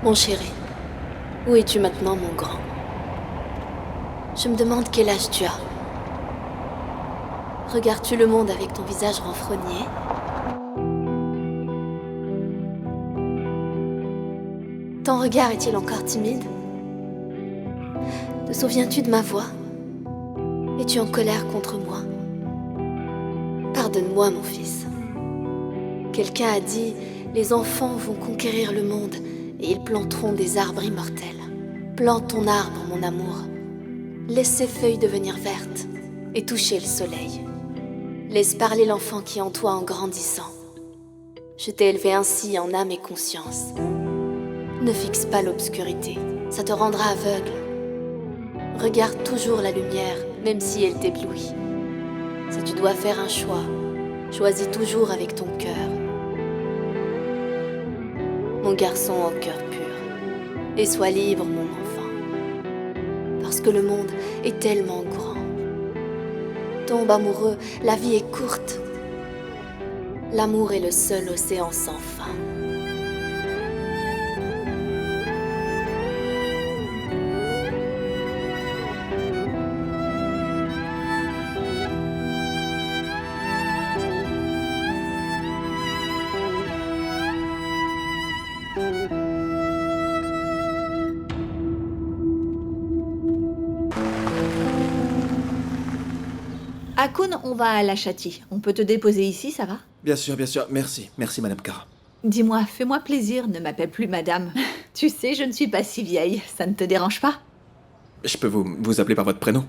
Mon chéri, où es-tu maintenant, mon grand? Je me demande quel âge tu as. Regardes-tu le monde avec ton visage renfrogné? Ton regard est-il encore timide? Te souviens-tu de ma voix? Es-tu en colère contre moi? Pardonne-moi, mon fils. Quelqu'un a dit, les enfants vont conquérir le monde et ils planteront des arbres immortels. Plante ton arbre, mon amour. Laisse ses feuilles devenir vertes et toucher le soleil. Laisse parler l'enfant qui est en toi en grandissant. Je t'ai élevé ainsi en âme et conscience. Ne fixe pas l'obscurité, ça te rendra aveugle. Regarde toujours la lumière, même si elle t'éblouit. Si tu dois faire un choix, choisis toujours avec ton cœur. Mon garçon au cœur pur. Et sois libre, mon enfant. Parce que le monde est tellement grand. Tombe amoureux, la vie est courte. L'amour est le seul océan sans fin. Akun, on va à la Châtie. On peut te déposer ici, ça va? Bien sûr, merci. Merci, Madame Kara. Dis-moi, fais-moi plaisir, ne m'appelle plus madame. Tu sais, je ne suis pas si vieille, ça ne te dérange pas? Je peux vous appeler par votre prénom?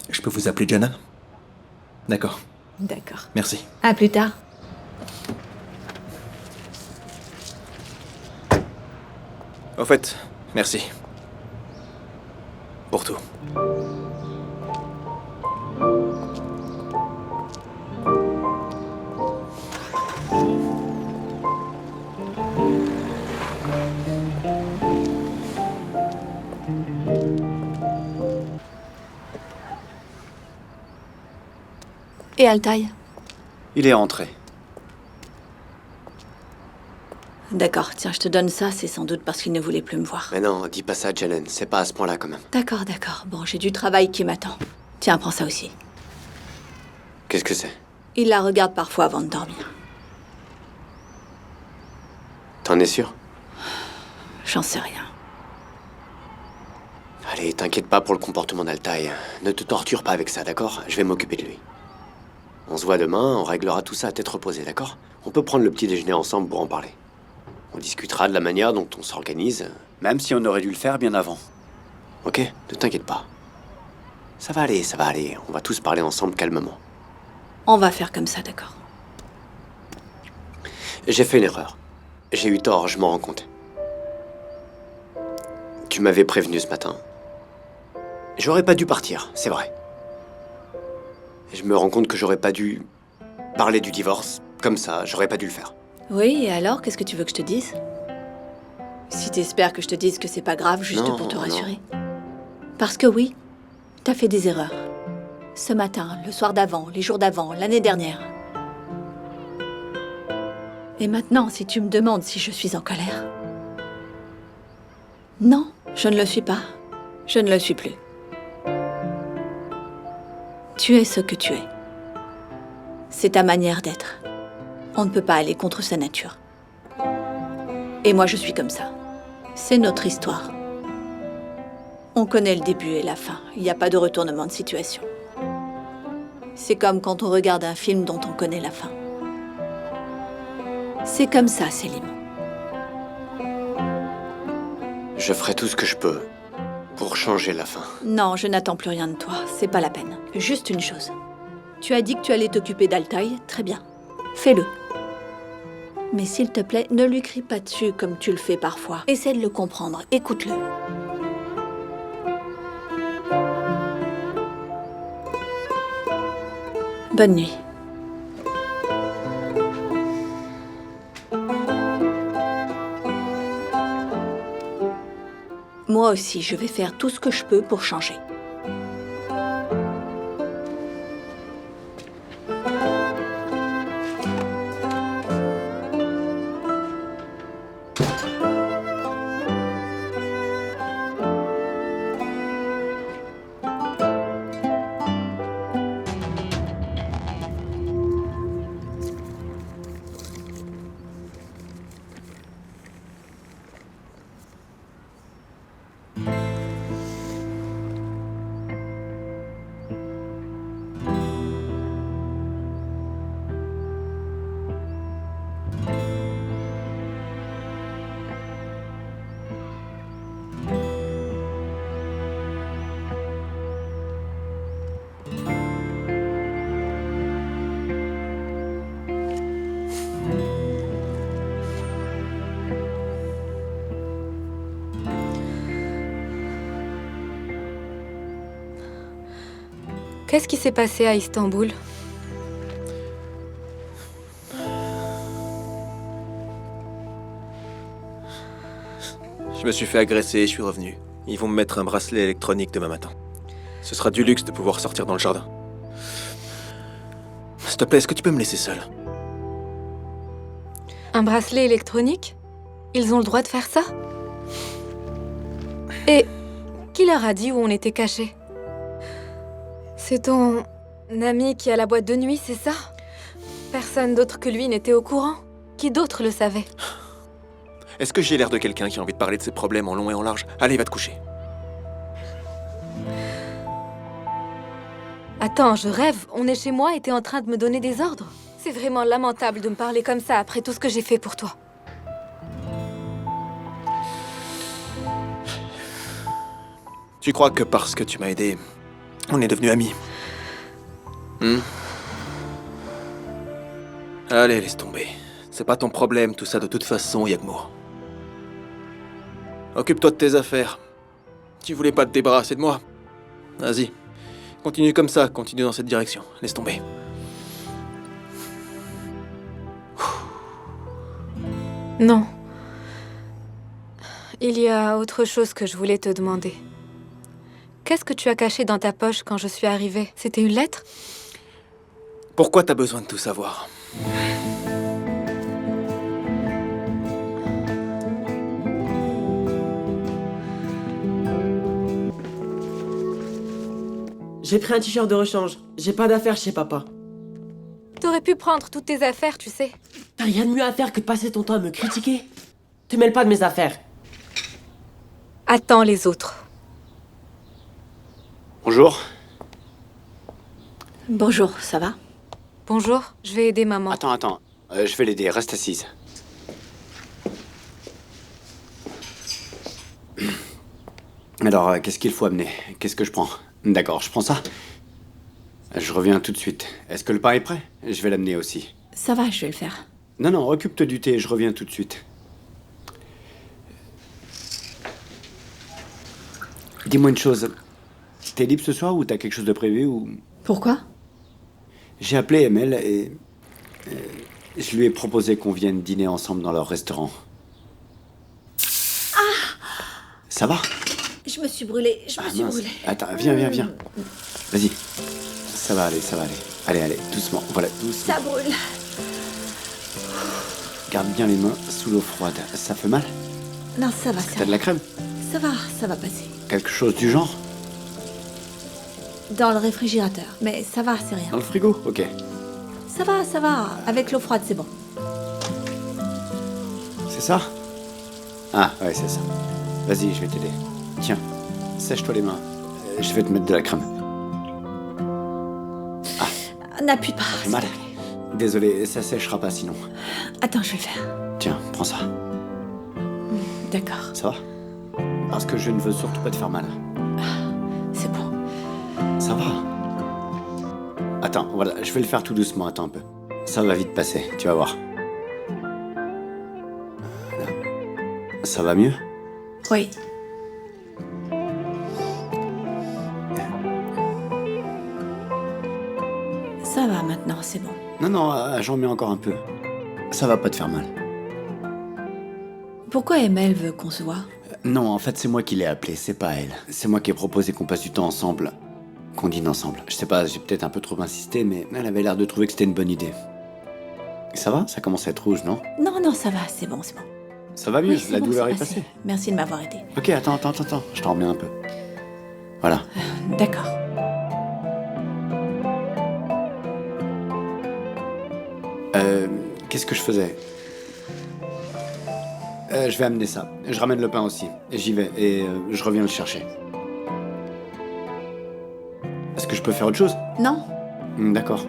Je peux vous appeler Janan? D'accord, D'accord. merci. À plus tard. Au fait, merci. Pour tout. Et Altaï? Il est rentré. D'accord, tiens, je te donne ça, c'est sans doute parce qu'il ne voulait plus me voir. Mais non, dis pas ça, Jalen. C'est pas à ce point-là, quand même. D'accord. Bon, j'ai du travail qui m'attend. Tiens, prends ça aussi. Qu'est-ce que c'est? Il la regarde parfois avant de dormir. T'en es sûr? J'en sais rien. Allez, t'inquiète pas pour le comportement d'Altaï. Ne te torture pas avec ça, d'accord? Je vais m'occuper de lui. On se voit demain, on réglera tout ça à tête reposée, d'accord? On peut prendre le petit déjeuner ensemble pour en parler. On discutera de la manière dont on s'organise. Même si on aurait dû le faire bien avant. Ok? Ne t'inquiète pas. Ça va aller. On va tous parler ensemble calmement. On va faire comme ça, d'accord? J'ai fait une erreur. J'ai eu tort, je m'en rends compte. Tu m'avais prévenu ce matin. J'aurais pas dû partir, c'est vrai. Et je me rends compte que j'aurais pas dû parler du divorce comme ça, j'aurais pas dû le faire. Oui, et alors, qu'est-ce que tu veux que je te dise? Si t'espères que je te dise que c'est pas grave, juste Non, pour te non. rassurer. Parce que oui, t'as fait des erreurs. Ce matin, le soir d'avant, les jours d'avant, l'année dernière. Et maintenant, si tu me demandes si je suis en colère... Non, je ne le suis pas. Je ne le suis plus. Tu es ce que tu es. C'est ta manière d'être. On ne peut pas aller contre sa nature. Et moi, je suis comme ça. C'est notre histoire. On connaît le début et la fin. Il n'y a pas de retournement de situation. C'est comme quand on regarde un film dont on connaît la fin. C'est comme ça, Selim. Je ferai tout ce que je peux pour changer la fin. Non, je n'attends plus rien de toi. C'est pas la peine. Juste une chose. Tu as dit que tu allais t'occuper d'Altaï. Très bien. Fais-le. Mais s'il te plaît, ne lui crie pas dessus comme tu le fais parfois. Essaie de le comprendre. Écoute-le. Bonne nuit. Moi aussi, je vais faire tout ce que je peux pour changer. Qu'est-ce qui s'est passé à Istanbul? Je me suis fait agresser et je suis revenu. Ils vont me mettre un bracelet électronique demain matin. Ce sera du luxe de pouvoir sortir dans le jardin. S'il te plaît, est-ce que tu peux me laisser seul? Un bracelet électronique? Ils ont le droit de faire ça? Et qui leur a dit où on était cachés? C'est ton ami qui a la boîte de nuit, c'est ça? Personne d'autre que lui n'était au courant. Qui d'autre le savait? Est-ce que j'ai l'air de quelqu'un qui a envie de parler de ses problèmes en long et en large? Allez, va te coucher. Attends, je rêve. On est chez moi et t'es en train de me donner des ordres. C'est vraiment lamentable de me parler comme ça après tout ce que j'ai fait pour toi. Tu crois que parce que tu m'as aidé, on est devenus amis? Allez, laisse tomber. C'est pas ton problème, tout ça, de toute façon, y'a que moi. Occupe-toi de tes affaires. Tu voulais pas te débarrasser de moi? Vas-y. Continue comme ça, continue dans cette direction. Laisse tomber. Non. Il y a autre chose que je voulais te demander. Qu'est-ce que tu as caché dans ta poche quand je suis arrivée? C'était une lettre? Pourquoi t'as besoin de tout savoir? J'ai pris un t-shirt de rechange. J'ai pas d'affaires chez papa. T'aurais pu prendre toutes tes affaires, tu sais. T'as rien de mieux à faire que de passer ton temps à me critiquer. Te mêles pas de mes affaires. Attends les autres. Bonjour. Bonjour, ça va? Bonjour, je vais aider maman. Attends. Je vais l'aider, reste assise. Alors, qu'est-ce qu'il faut amener? Qu'est-ce que je prends? D'accord, je prends ça. Je reviens tout de suite. Est-ce que le pain est prêt? Je vais l'amener aussi. Ça va, je vais le faire. Non, occupe-toi du thé, je reviens tout de suite. Dis-moi une chose. T'es libre ce soir ou t'as quelque chose de prévu ou... Pourquoi? J'ai appelé Emel et... je lui ai proposé qu'on vienne dîner ensemble dans leur restaurant. Ça va? Je me suis brûlée, je me suis mince. brûlée. Attends, viens. Vas-y. Ça va aller. Allez, doucement. Voilà, doucement. Ça brûle. Garde bien les mains sous l'eau froide. Ça fait mal? Non, ça va, ça T'as de la crème? ça va passer. Quelque chose du genre? Dans le réfrigérateur, mais ça va, c'est rien. Dans le frigo? Ok. Ça va. Avec l'eau froide, c'est bon. C'est ça? Ah, ouais, c'est ça. Vas-y, je vais t'aider. Tiens, sèche-toi les mains. Je vais te mettre de la crème. N'appuie pas. J'ai mal. Désolé, ça séchera pas sinon. Attends, je vais le faire. Tiens, prends ça. D'accord, Ça va? Parce que je ne veux surtout pas te faire mal. c'est bon. Ça va? Attends, voilà, je vais le faire tout doucement, attends un peu. Ça va vite passer, tu vas voir. Voilà. Ça va mieux? Oui. Ça va maintenant, c'est bon. Non, j'en mets encore un peu. Ça va pas te faire mal. Pourquoi Emel veut qu'on se voit? Non, en fait, c'est moi qui l'ai appelée, c'est pas elle. C'est moi qui ai proposé qu'on passe du temps ensemble, qu'on dîne ensemble. Je sais pas, j'ai peut-être un peu trop insisté, mais elle avait l'air de trouver que c'était une bonne idée. Ça va? Ça commence à être rouge, non? Non, ça va, c'est bon. Ça va mieux, Oui, c'est la bon, douleur c'est est passé. passée. Merci de m'avoir aidé. Ok, attends, je t'en remets un peu. Voilà. D'accord. Qu'est-ce que je faisais? Je vais amener ça. Je ramène le pain aussi. J'y vais et je reviens le chercher. Est-ce que je peux faire autre chose? Non? D'accord.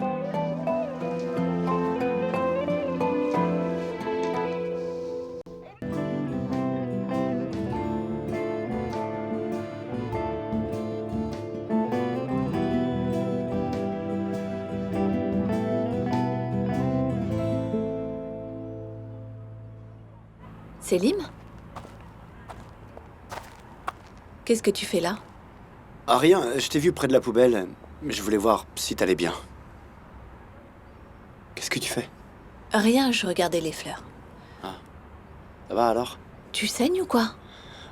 Selim? Qu'est-ce que tu fais là? Ah rien, je t'ai vu près de la poubelle. Je voulais voir si t'allais bien. Qu'est-ce que tu fais? Rien, je regardais les fleurs. Ça va alors? Tu saignes ou quoi?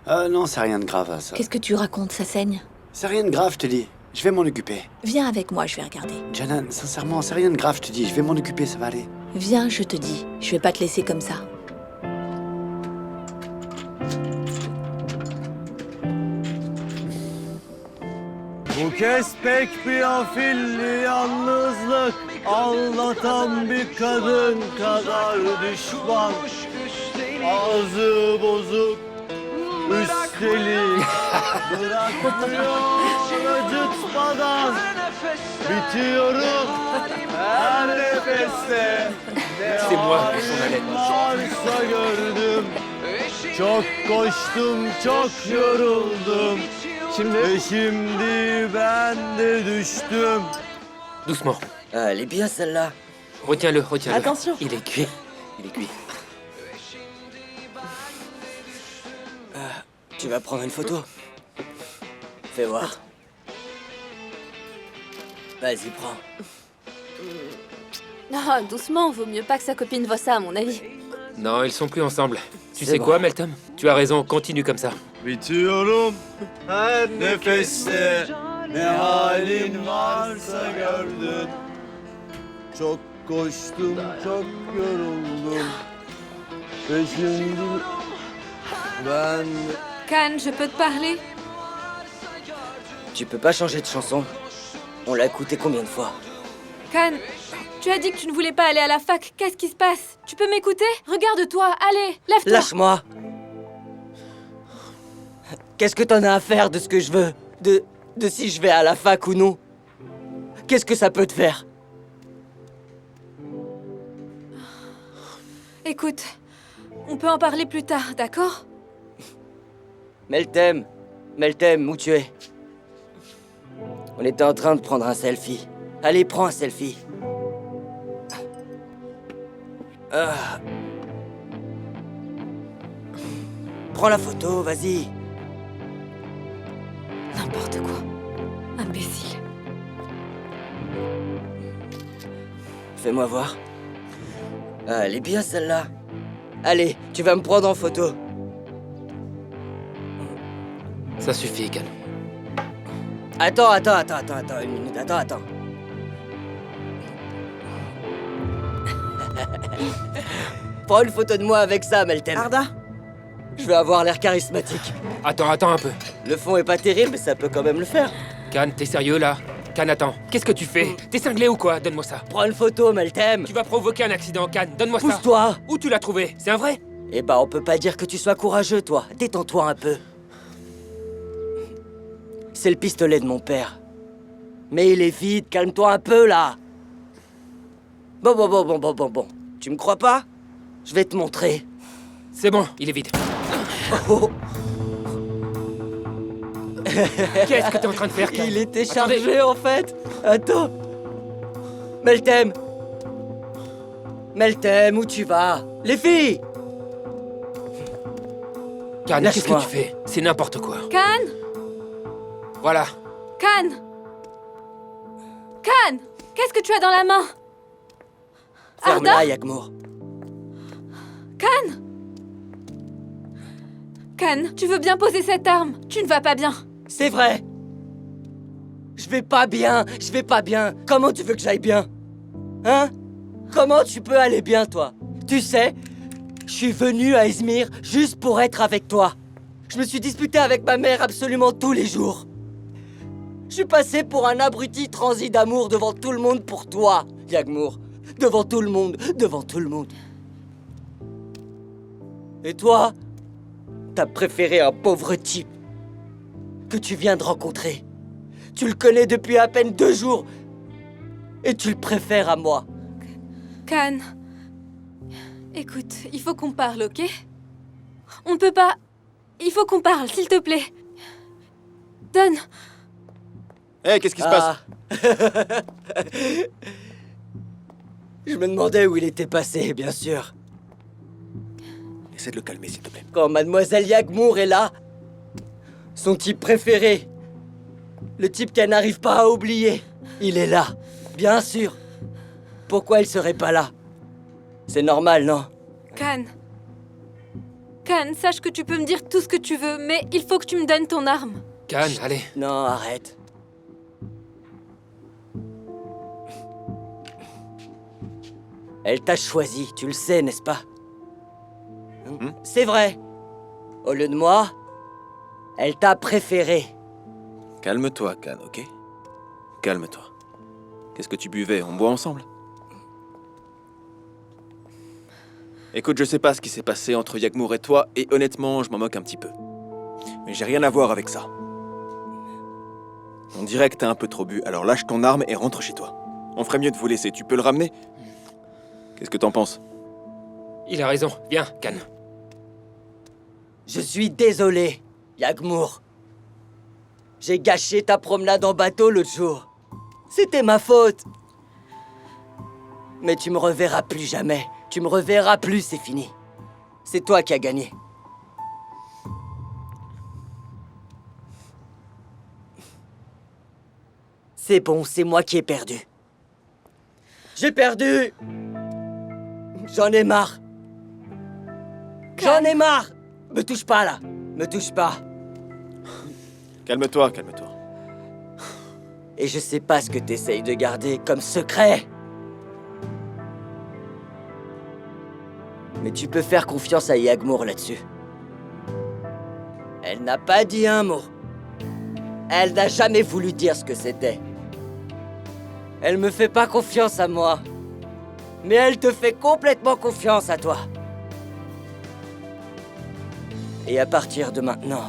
Non, c'est rien de grave, ça. Qu'est-ce que tu racontes, ça saigne? C'est rien de grave, je te dis. Je vais m'en occuper. Viens avec moi, je vais regarder. Janan, sincèrement, c'est rien de grave, je te dis. Je vais m'en occuper, ça va aller. Viens, je te dis. Je vais pas te laisser comme ça. Bu kez pek bir afilli yalnızlık Ağlatan bir kadın kadar düşman Ağzı bozuk üstelik Bırakmıyor acıtmadan Bitiyorum her nefeste Ne halim varsa gördüm Çok koştum çok yoruldum Şimdi ben de düştüm. Doucement. Elle est bien celle-là. Retiens-le, retiens-le. Attention. Il est cuit. Il est cuit. Tu vas prendre une photo? Fais voir. Vas-y, prends. Ah, doucement, vaut mieux pas que sa copine voie ça, à mon avis. Non, ils sont plus ensemble. Tu C'est sais bon. quoi, Meltem? Tu as raison, continue comme ça. Bitiyorum her nefeste. Ne halin varsa gördün. Çok koştum, çok yoruldum. Ve şimdi ben... Can, je peux te parler? Tu peux pas changer de chanson? On l'a écouté combien de fois? Can, tu as dit que tu ne voulais pas aller à la fac. Qu'est-ce qui se passe? Tu peux m'écouter? Regarde-toi, allez, lève-toi. Lâche-moi! Qu'est-ce que t'en as à faire de ce que je veux? De si je vais à la fac ou non? Qu'est-ce que ça peut te faire? Écoute, on peut en parler plus tard, d'accord? Meltem, où tu es? On était en train de prendre un selfie. Allez, prends un selfie. Prends la photo, vas-y. N'importe quoi. Imbécile. Fais-moi voir. Ah, elle est bien celle-là. Allez, tu vas me prendre en photo. Ça suffit, Can. Attends, une minute, attends. Prends une photo de moi avec ça, Meltem. Arda? Je veux avoir l'air charismatique. Attends un peu. Le fond est pas terrible, mais ça peut quand même le faire. Can, t'es sérieux là? Can, attends. Qu'est-ce que tu fais? T'es cinglé ou quoi? Donne-moi ça. Prends une photo, Meltem. Tu vas provoquer un accident, Can. Donne-moi ça. Pousse-toi. Où tu l'as trouvé? C'est un vrai? Eh ben, on peut pas dire que tu sois courageux, toi. Détends-toi un peu. C'est le pistolet de mon père. Mais il est vide, calme-toi un peu, là. Bon. Tu me crois pas? Je vais te montrer. C'est bon, il est vide. Oh. Qu'est-ce que t'es en train de faire, Can? Il était Attendez. chargé, en fait. Attends. Meltem, où tu vas? Les filles! Can, qu'est-ce que Lâche-moi. tu fais? C'est n'importe quoi. Can! Voilà. Can! Can! Qu'est-ce que tu as dans la main? Arda? Ferme-la, Yagmour. Can! Can, tu veux bien poser cette arme? Tu ne vas pas bien. C'est vrai. Je vais pas bien. Comment tu veux que j'aille bien? Hein? Comment tu peux aller bien, toi? Tu sais, je suis venu à Izmir juste pour être avec toi. Je me suis disputé avec ma mère absolument tous les jours. Je suis passé pour un abruti transi d'amour devant tout le monde pour toi, Yagmour. Devant tout le monde. Et toi, t'as préféré un pauvre type que tu viens de rencontrer. Tu le connais depuis à peine 2 jours. Et tu le préfères à moi. Can, écoute, il faut qu'on parle, ok? On ne peut pas... Il faut qu'on parle, s'il te plaît. Donne. Hé, qu'est-ce qui se passe? Je me demandais où il était passé, bien sûr. Essaie de le calmer, s'il te plaît. Quand Mademoiselle Yagmour est là, son type préféré. Le type qu'elle n'arrive pas à oublier. Il est là, bien sûr. Pourquoi il serait pas là? C'est normal, non? Can. Can, sache que tu peux me dire tout ce que tu veux, mais il faut que tu me donnes ton arme. Can, allez. Non, arrête. Elle t'a choisi, tu le sais, n'est-ce pas? C'est vrai. Au lieu de moi, elle t'a préféré. Calme-toi, Can, ok? Calme-toi. Qu'est-ce que tu buvais? On boit ensemble? Écoute, je sais pas ce qui s'est passé entre Yagmour et toi, et honnêtement, je m'en moque un petit peu. Mais j'ai rien à voir avec ça. On dirait que t'as un peu trop bu, alors lâche ton arme et rentre chez toi. On ferait mieux de vous laisser, tu peux le ramener? Qu'est-ce que t'en penses? Il a raison. Viens, Can. Je suis désolé, Yagmour. J'ai gâché ta promenade en bateau l'autre jour. C'était ma faute. Mais tu me reverras plus jamais. Tu me reverras plus, c'est fini. C'est toi qui as gagné. C'est bon, c'est moi qui ai perdu. J'ai perdu! J'en ai marre. J'en ai marre! Me touche pas, là. Me touche pas. Calme-toi, calme-toi. Et je sais pas ce que t'essayes de garder comme secret. Mais tu peux faire confiance à Yagmour là-dessus. Elle n'a pas dit un mot. Elle n'a jamais voulu dire ce que c'était. Elle me fait pas confiance à moi. Mais elle te fait complètement confiance à toi. Et à partir de maintenant,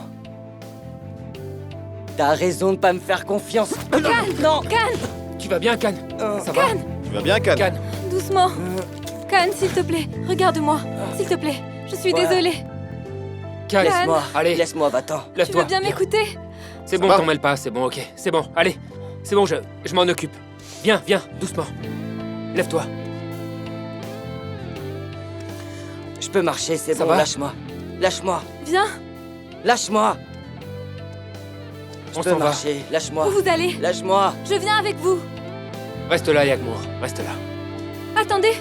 t'as raison de pas me faire confiance. Can! Non! Can! Tu vas bien, Can? Ça va? Can! Tu vas bien, Can? Can. Doucement. Can, s'il te plaît, regarde-moi. S'il te plaît, je suis Ouais. désolée. Can, Laisse-moi, allez. laisse-moi, va-t'en. Tu veux Lève-toi. bien m'écouter? C'est Ça bon, va t'en mêle pas, c'est bon, ok. C'est bon, allez. C'est bon, je m'en occupe. Viens, viens, doucement. Lève-toi. Je peux marcher, c'est Ça bon, va? lâche-moi. Lâche-moi, Viens. lâche-moi. On Je peux s'en va. marcher, lâche-moi. Où vous allez? Lâche-moi. Je viens avec vous. Reste là, Yagmour. Reste là. Attendez.